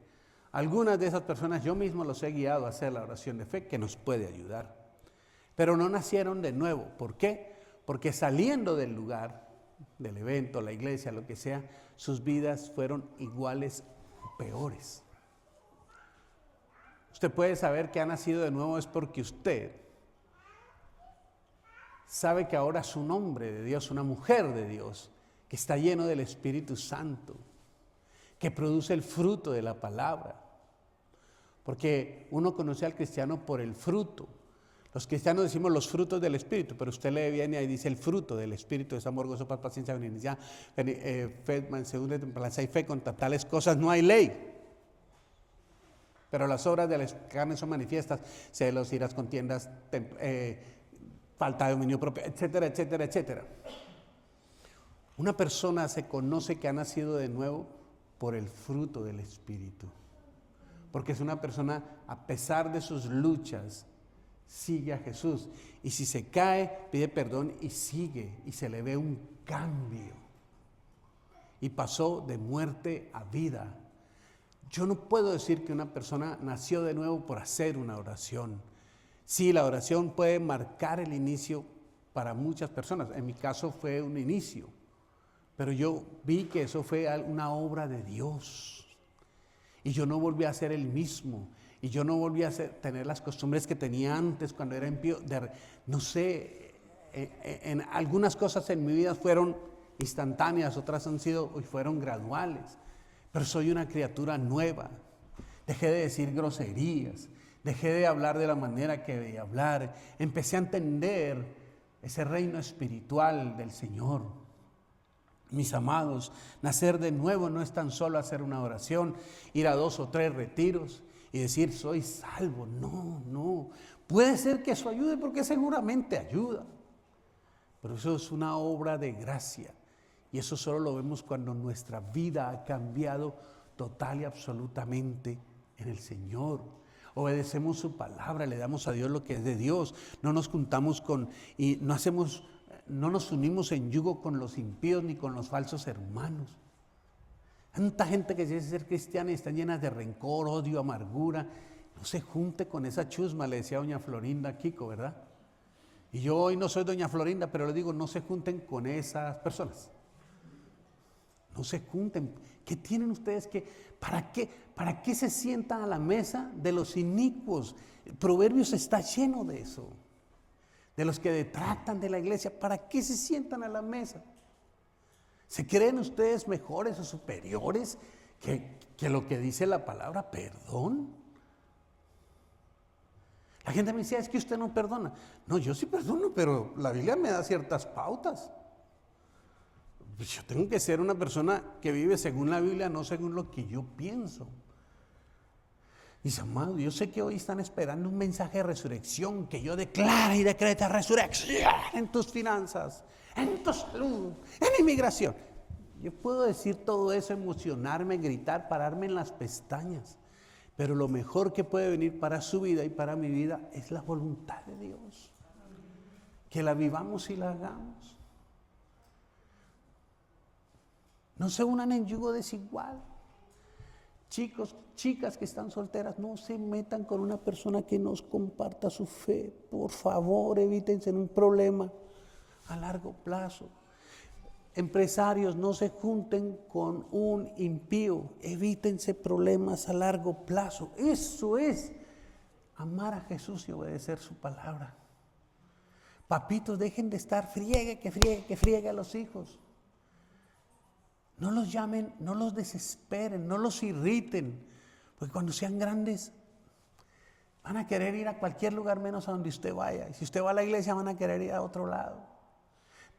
Algunas de esas personas yo mismo los he guiado a hacer la oración de fe, que nos puede ayudar. Pero no nacieron de nuevo. ¿Por qué? Porque saliendo del lugar, del evento, la iglesia, lo que sea, sus vidas fueron iguales o peores. Usted puede saber que ha nacido de nuevo es porque usted sabe que ahora es un hombre de Dios, una mujer de Dios, que está lleno del Espíritu Santo, que produce el fruto de la palabra. Porque uno conoce al cristiano por el fruto. Los cristianos decimos los frutos del Espíritu, pero usted lee bien y ahí dice el fruto del Espíritu: es amor, gozo, paz, paciencia, benignidad, fe, mansedumbre, templanza y fe. Contra tales cosas no hay ley. Pero las obras de la carne son manifiestas: celos, iras, contiendas, falta de dominio propio, etcétera, etcétera, etcétera. Una persona se conoce que ha nacido de nuevo por el fruto del Espíritu. Porque es una persona, a pesar de sus luchas, sigue a Jesús. Y si se cae, pide perdón y sigue. Y se le ve un cambio. Y pasó de muerte a vida. Yo no puedo decir que una persona nació de nuevo por hacer una oración. Sí, la oración puede marcar el inicio para muchas personas. En mi caso fue un inicio. Pero yo vi que eso fue una obra de Dios. Y yo no volví a ser el mismo. Y yo no volví a tener las costumbres que tenía antes cuando era impío. No sé, en algunas cosas en mi vida fueron instantáneas, otras fueron graduales. Pero soy una criatura nueva. Dejé de decir groserías. Dejé de hablar de la manera que debía hablar. Empecé a entender ese reino espiritual del Señor. Mis amados, nacer de nuevo no es tan solo hacer una oración, ir a 2 o 3 retiros y decir soy salvo. No. Puede ser que eso ayude, porque seguramente ayuda. Pero eso es una obra de gracia. Y eso solo lo vemos cuando nuestra vida ha cambiado total y absolutamente en el Señor. Obedecemos su palabra, le damos a Dios lo que es de Dios. No nos juntamos y no nos unimos en yugo con los impíos ni con los falsos hermanos. Tanta gente que dice ser cristiana y están llenas de rencor, odio, amargura. No se junte con esa chusma, le decía doña Florinda a Kiko, ¿verdad? Y yo hoy no soy doña Florinda, pero le digo, no se junten con esas personas. No se junten. ¿Qué tienen ustedes para qué se sientan a la mesa de los inicuos? Proverbios está lleno de eso. De los que detratan de la iglesia. ¿Para qué se sientan a la mesa? ¿Se creen ustedes mejores o superiores que lo que dice la palabra perdón? La gente me decía, es que usted no perdona. No, yo sí perdono, pero la Biblia me da ciertas pautas. Pues yo tengo que ser una persona que vive según la Biblia, no según lo que yo pienso. Mis amados, yo sé que hoy están esperando un mensaje de resurrección, que yo declare y decrete resurrección en tus finanzas, en tu salud, en inmigración. Yo puedo decir todo eso, emocionarme, gritar, pararme en las pestañas, pero lo mejor que puede venir para su vida y para mi vida es la voluntad de Dios. Que la vivamos y la hagamos. No se unan en yugo desigual. Chicos, chicas que están solteras, no se metan con una persona que nos comparta su fe. Por favor, evítense un problema a largo plazo. Empresarios, no se junten con un impío. Evítense problemas a largo plazo. Eso es amar a Jesús y obedecer su palabra. Papitos, dejen de estar friegue a los hijos. No los llamen, no los desesperen, no los irriten, porque cuando sean grandes van a querer ir a cualquier lugar menos a donde usted vaya. Y si usted va a la iglesia van a querer ir a otro lado.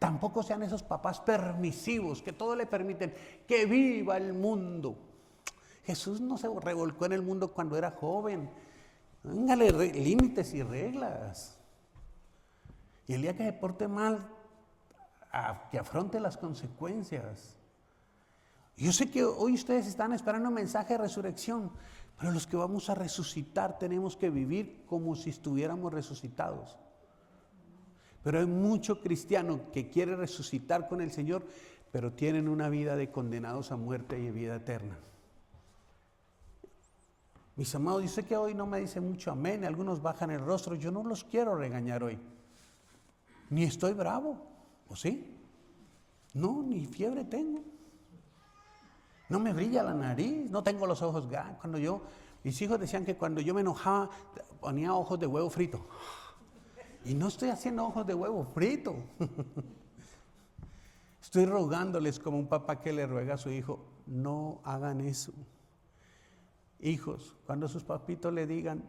Tampoco sean esos papás permisivos que todo le permiten, que viva el mundo. Jesús no se revolcó en el mundo cuando era joven. Póngale límites y reglas. Y el día que se porte mal, que afronte las consecuencias. Yo sé que hoy ustedes están esperando un mensaje de resurrección, pero los que vamos a resucitar tenemos que vivir como si estuviéramos resucitados. Pero hay mucho cristiano que quiere resucitar con el Señor, pero tienen una vida de condenados a muerte y vida eterna. Mis amados, yo sé que hoy no me dicen mucho amén, algunos bajan el rostro, yo no los quiero regañar hoy. Ni estoy bravo, ¿o sí? No, ni fiebre tengo. No me brilla la nariz, no tengo los ojos grandes. Mis hijos decían que cuando yo me enojaba ponía ojos de huevo frito. Y no estoy haciendo ojos de huevo frito. Estoy rogándoles como un papá que le ruega a su hijo, no hagan eso. Hijos, cuando sus papitos le digan,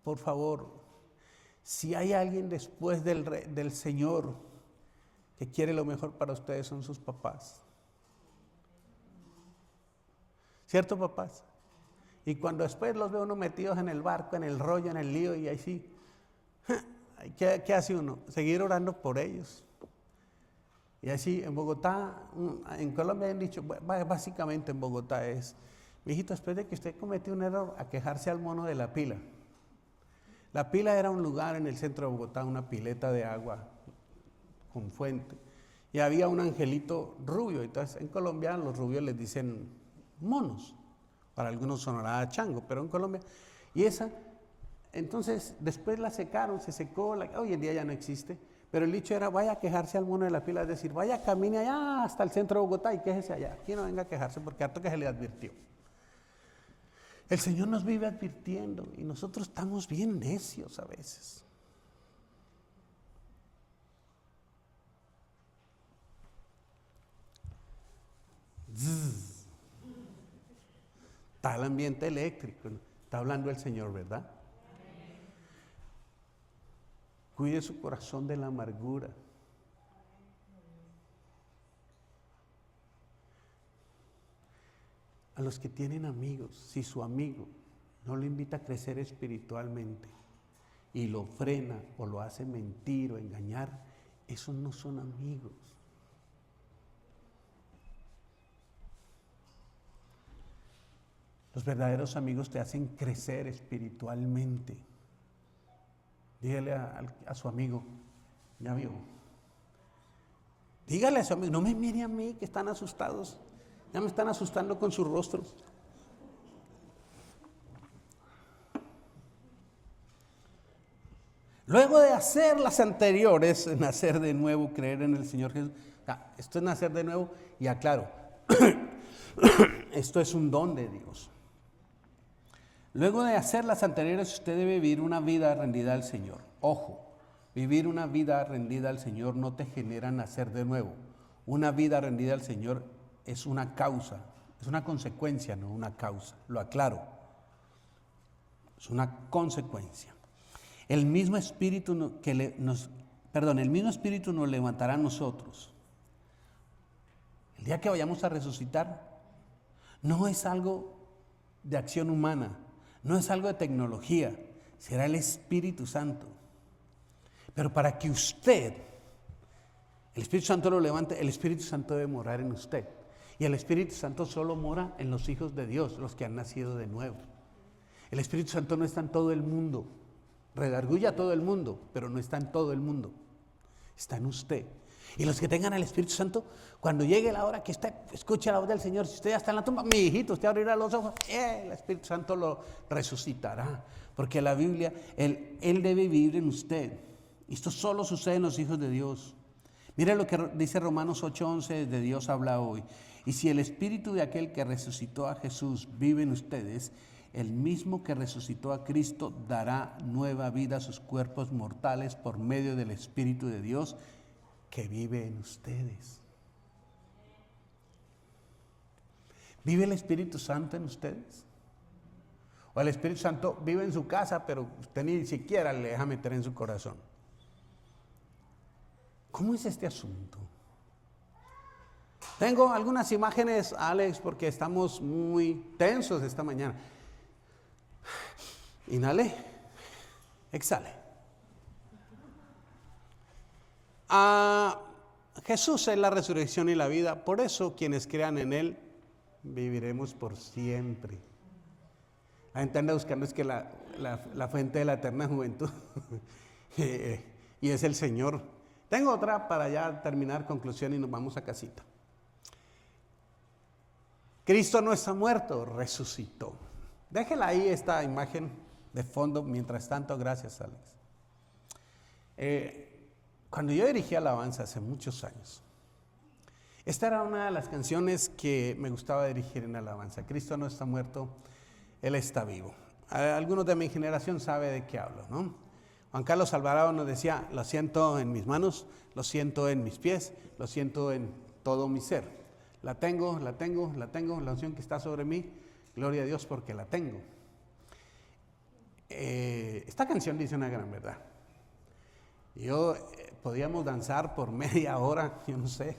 por favor, si hay alguien después del Señor que quiere lo mejor para ustedes, son sus papás. ¿Cierto, papás? Y cuando después los ve uno metidos en el barco, en el rollo, en el lío, y ahí sí, ¿qué hace uno? Seguir orando por ellos. Y así en Bogotá, en Colombia han dicho, básicamente en Bogotá es, mijito, después de que usted cometió un error, a quejarse al mono de la pila. La pila era un lugar en el centro de Bogotá, una pileta de agua con fuente. Y había un angelito rubio, entonces en Colombia los rubios les dicen monos, para algunos sonará chango, pero en Colombia, y esa, entonces después la secaron, se secó, hoy en día ya no existe, pero el dicho era, vaya a quejarse al mono de la pila, es decir, vaya, camine allá hasta el centro de Bogotá y quéjese allá, aquí no venga a quejarse porque harto que se le advirtió. El Señor nos vive advirtiendo y nosotros estamos bien necios a veces. Está el ambiente eléctrico, está hablando el Señor, ¿verdad? Cuide su corazón de la amargura. A los que tienen amigos, si su amigo no lo invita a crecer espiritualmente y lo frena o lo hace mentir o engañar, esos no son amigos. Los verdaderos amigos te hacen crecer espiritualmente. Dígale a su amigo, ya vio. Dígale a su amigo, no me mire a mí que están asustados. Ya me están asustando con sus rostros. Luego de hacer las anteriores, nacer de nuevo, creer en el Señor Jesús. Esto es nacer de nuevo y aclaro, esto es un don de Dios. Luego de hacer las anteriores, usted debe vivir una vida rendida al Señor. Ojo, vivir una vida rendida al Señor no te genera nacer de nuevo. Una vida rendida al Señor es una causa, es una consecuencia, no una causa. Lo aclaro. Es una consecuencia. El mismo Espíritu el mismo Espíritu nos levantará a nosotros. El día que vayamos a resucitar, no es algo de acción humana, no es algo de tecnología, será el Espíritu Santo. Pero para que usted, el Espíritu Santo lo levante, el Espíritu Santo debe morar en usted. Y el Espíritu Santo solo mora en los hijos de Dios, los que han nacido de nuevo. El Espíritu Santo no está en todo el mundo. Redarguye a todo el mundo, pero no está en todo el mundo. Está en usted. Y los que tengan el Espíritu Santo, cuando llegue la hora que usted escuche la voz del Señor, si usted ya está en la tumba, mi hijito, usted abrirá los ojos, el Espíritu Santo lo resucitará. Porque la Biblia, Él debe vivir en usted. Y esto solo sucede en los hijos de Dios. Mire lo que dice Romanos 8:11, de Dios habla hoy. Y si el Espíritu de aquel que resucitó a Jesús vive en ustedes, el mismo que resucitó a Cristo dará nueva vida a sus cuerpos mortales por medio del Espíritu de Dios que vive en ustedes. ¿Vive el Espíritu Santo en ustedes? O el Espíritu Santo vive en su casa, pero usted ni siquiera le deja meter en su corazón. ¿Cómo es este asunto? Tengo algunas imágenes, Alex, porque estamos muy tensos esta mañana. Inhale, exhale. Jesús es la resurrección y la vida, por eso quienes crean en Él viviremos por siempre. La gente anda buscando es que la fuente de la eterna juventud y es el Señor. Tengo otra para ya terminar, conclusión, y nos vamos a casita. Cristo no está muerto, resucitó. Déjela ahí esta imagen de fondo. Mientras tanto, gracias, Alex. Cuando yo dirigí alabanza hace muchos años, esta era una de las canciones que me gustaba dirigir en alabanza. Cristo no está muerto, Él está vivo. Algunos de mi generación saben de qué hablo, ¿no? Juan Carlos Alvarado nos decía, lo siento en mis manos, lo siento en mis pies, lo siento en todo mi ser. La tengo, la unción que está sobre mí, gloria a Dios porque la tengo. Esta canción dice una gran verdad. Podíamos danzar por media hora, yo no sé.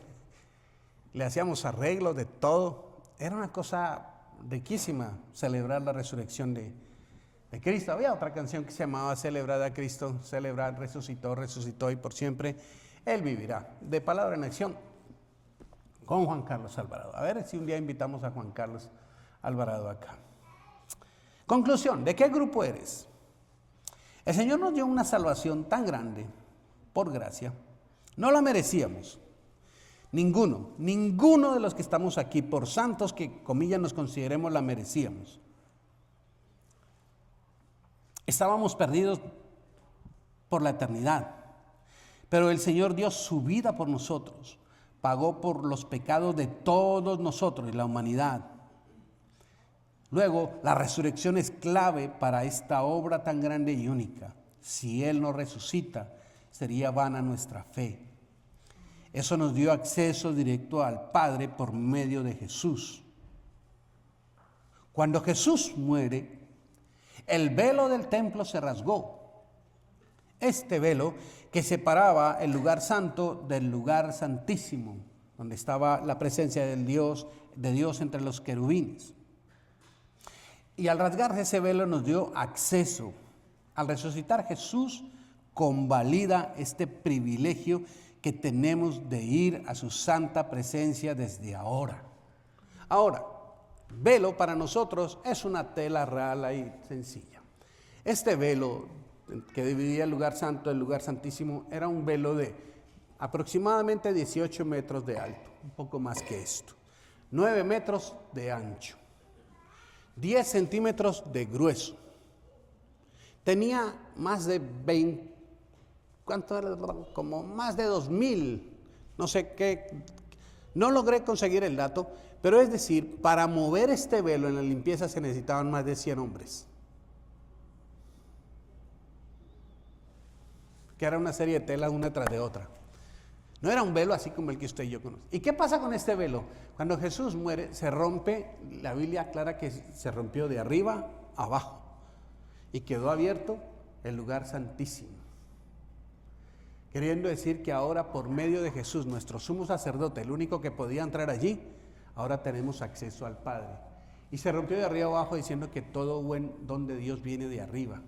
Le hacíamos arreglos de todo. Era una cosa riquísima celebrar la resurrección de Cristo. Había otra canción que se llamaba Celebrar a Cristo, celebrar, resucitó y por siempre Él vivirá. De Palabra en Acción, con Juan Carlos Alvarado. A ver si un día invitamos a Juan Carlos Alvarado acá. Conclusión, ¿de qué grupo eres? El Señor nos dio una salvación tan grande, por gracia. No la merecíamos. Ninguno de los que estamos aquí, por santos que, comillas, nos consideremos, la merecíamos. Estábamos perdidos por la eternidad. Pero el Señor dio su vida por nosotros. Pagó por los pecados de todos nosotros y la humanidad. Luego, la resurrección es clave para esta obra tan grande y única. Si Él no resucita, sería vana nuestra fe. Eso nos dio acceso directo al Padre por medio de Jesús. Cuando Jesús muere, el velo del templo se rasgó. Este velo que separaba el lugar santo del lugar santísimo, donde estaba la presencia de Dios entre los querubines. Y al rasgarse ese velo nos dio acceso. Al resucitar, Jesús convalida este privilegio que tenemos de ir a su santa presencia desde ahora. Ahora, Velo para nosotros es una tela rala y sencilla. Este velo que dividía el lugar santo del lugar santísimo era un velo de aproximadamente 18 metros de alto, un poco más que esto, 9 metros de ancho, 10 centímetros de grueso. Tenía más de 20, ¿cuánto era? Como más de 2000, no sé qué, no logré conseguir el dato, pero es decir, para mover este velo en la limpieza se necesitaban más de 100 hombres. Que era una serie de telas una tras de otra. No era un velo así como el que usted y yo conocemos. ¿Y qué pasa con este velo? Cuando Jesús muere, se rompe, la Biblia aclara que se rompió de arriba a abajo y quedó abierto el lugar santísimo. Queriendo decir que ahora por medio de Jesús, nuestro sumo sacerdote, el único que podía entrar allí, ahora tenemos acceso al Padre. Y se rompió de arriba a abajo diciendo que todo buen don de Dios viene de arriba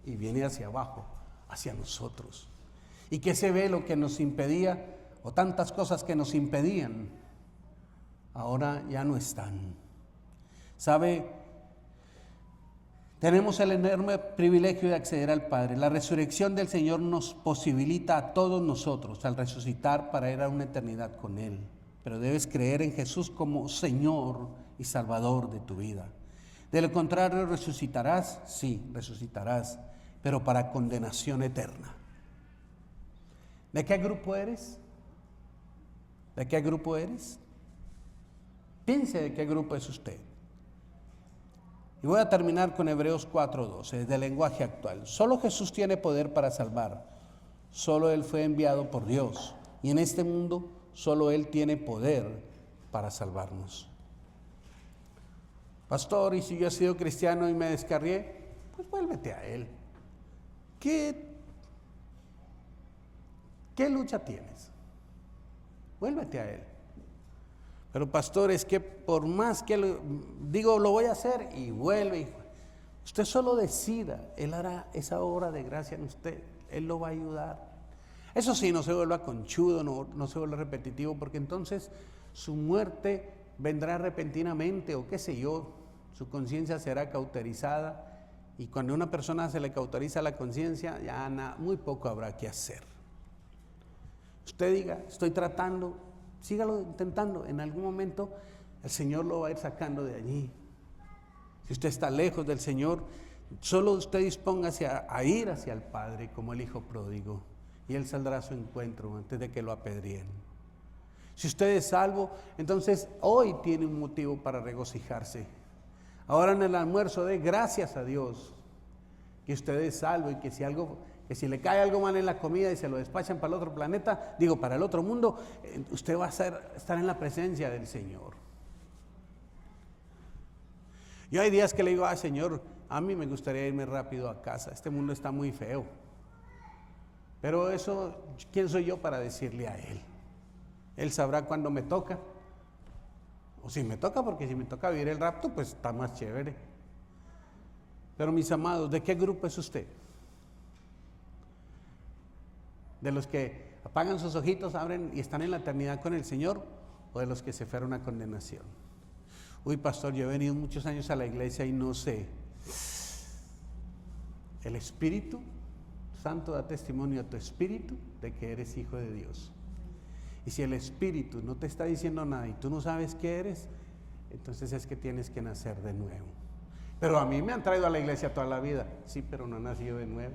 y viene hacia abajo, hacia nosotros. Y que ese velo que nos impedía, o tantas cosas que nos impedían, ahora ya no están. ¿Sabe? Tenemos el enorme privilegio de acceder al Padre. La resurrección del Señor nos posibilita a todos nosotros al resucitar para ir a una eternidad con Él. Pero debes creer en Jesús como Señor y Salvador de tu vida. De lo contrario, resucitarás, sí, resucitarás, pero para condenación eterna. ¿De qué grupo eres? ¿De qué grupo eres? Piense de qué grupo es usted. Y voy a terminar con Hebreos 4:12, del lenguaje actual. Solo Jesús tiene poder para salvar. Solo Él fue enviado por Dios. Y en este mundo, solo Él tiene poder para salvarnos. Pastor, ¿y si yo he sido cristiano y me descarrié? Pues vuélvete a Él. ¿Qué lucha tienes? Vuélvete a Él. Pero pastor, es que por más que lo voy a hacer y vuelve. Usted solo decida, Él hará esa obra de gracia en usted. Él lo va a ayudar. Eso sí, no se vuelva conchudo, no se vuelva repetitivo, porque entonces su muerte vendrá repentinamente o qué sé yo, su conciencia será cauterizada. Y cuando a una persona se le cauteriza la conciencia, ya muy poco habrá que hacer. Usted diga, estoy tratando, sígalo intentando. En algún momento el Señor lo va a ir sacando de allí. Si usted está lejos del Señor, solo usted dispóngase a ir hacia el Padre como el hijo pródigo, y Él saldrá a su encuentro antes de que lo apedreen. Si usted es salvo, entonces hoy tiene un motivo para regocijarse. Ahora en el almuerzo dé gracias a Dios que usted es salvo y que si le cae algo mal en la comida y se lo despachan para el otro planeta, para el otro mundo, usted va a estar en la presencia del Señor. Yo hay días que le digo, Señor, a mí me gustaría irme rápido a casa, este mundo está muy feo. Pero eso, ¿quién soy yo para decirle a Él? Él sabrá cuándo me toca. O si me toca, porque si me toca vivir el rapto, pues está más chévere. Pero mis amados, ¿de qué grupo es usted? ¿De los que apagan sus ojitos, abren y están en la eternidad con el Señor? ¿O de los que se fueron a condenación? Uy, pastor, yo he venido muchos años a la iglesia y no sé. El Espíritu Santo da testimonio a tu espíritu de que eres hijo de Dios. Y si el Espíritu no te está diciendo nada y tú no sabes qué eres, entonces es que tienes que nacer de nuevo. Pero a mí me han traído a la iglesia toda la vida. Sí, pero no he nacido de nuevo.